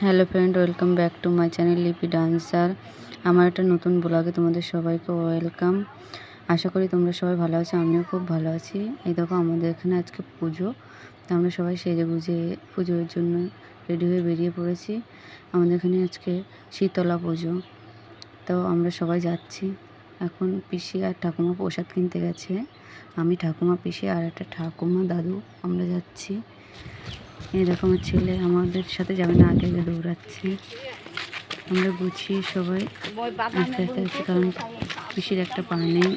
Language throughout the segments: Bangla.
Hello friend, welcome back to my channel লিপি ডান্সার। আমার একটা নতুন ব্লগে তোমাদের সবাইকে ওয়েলকাম। আশা করি তোমরা সবাই ভালো আছো, আমিও খুব ভালো আছি। এই দেখো আমাদের এখানে আজকে পুজো, তো আমরা সবাই সেজে গুজে পুজোর জন্য রেডি হয়ে বেরিয়ে পড়েছি। আমাদের এখানে আজকে শীতলা পুজো, তো আমরা সবাই যাচ্ছি। এখন পিসি আর ঠাকুমা প্রসাদ কিনতে গেছে। আমি, ঠাকুমা, পিসি আর একটা ঠাকুমা, দাদু আমরা যাচ্ছি। এই দেখো আমার ছেলে আমাদের সাথে যাবে না, আগে আগে দৌড়াচ্ছে। আমরা গুছিয়ে সবাই আস্তে আস্তে আছি, কারণ পিসির একটা পা নেই,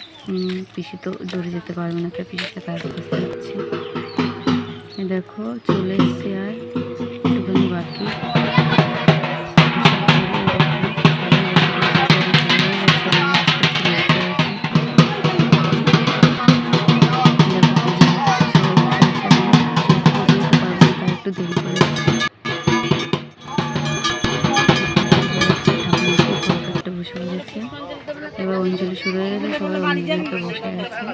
পিসি তো দৌড়ে যেতে পারবে না, তাই পিসির সাথে আগে বুঝতে পারছি। দেখো চলে এসছে, আর একটুখানি বাকি। একটু দেরি করে বসে পড়েছে। এবার অঞ্জলি শুরু হয়ে গেছে, সবাই অঞ্জলিতে বসে আছে।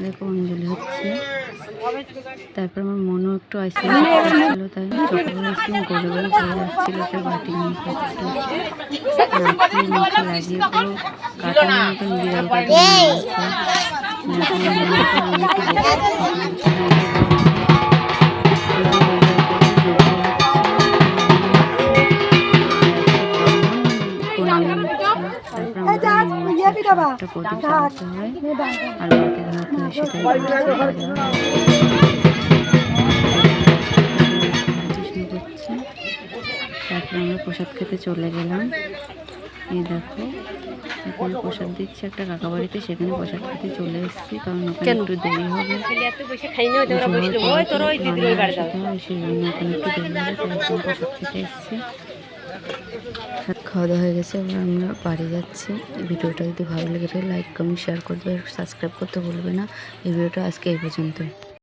দেখো অঞ্জলি হচ্ছে। তারপর আমার মনও একটু আইসক্রিম খাচ্ছিল, তাই চকলেট আইসক্রিম গলে গলে পড়ে যাচ্ছিল, তাই বাটি নিয়ে খাচ্ছিল। মুখে লাগিয়ে পুরো কাটানোর মতন বিড়াল একটা প্রদীপ জ্বালাতে হয়, আর বাকি ধরাতে হয়, সেটাই করছে। তারপরে আমরা প্রসাদ খেতে চলে গেলাম। এই দেখো এখানে প্রসাদ দিচ্ছে একটা কাকা বাড়িতে, সেখানে প্রসাদ খেতে চলে এসেছি, কারণ ওখানে একটু দেরি হবে, সেই জন্য ওখানে একটু দেরি হবে, তাই প্রসাদ খেতে এসেছি। খাওয়া দাওয়া হয়ে গেছে, এবার আমরা বাড়ি যাচ্ছি। এই ভিডিওটা যদি ভালো লেগে থাকে লাইক, কমেন্ট, শেয়ার করতে, সাবস্ক্রাইব করতে ভুলবে না। এই ভিডিওটা আজকে এই পর্যন্ত।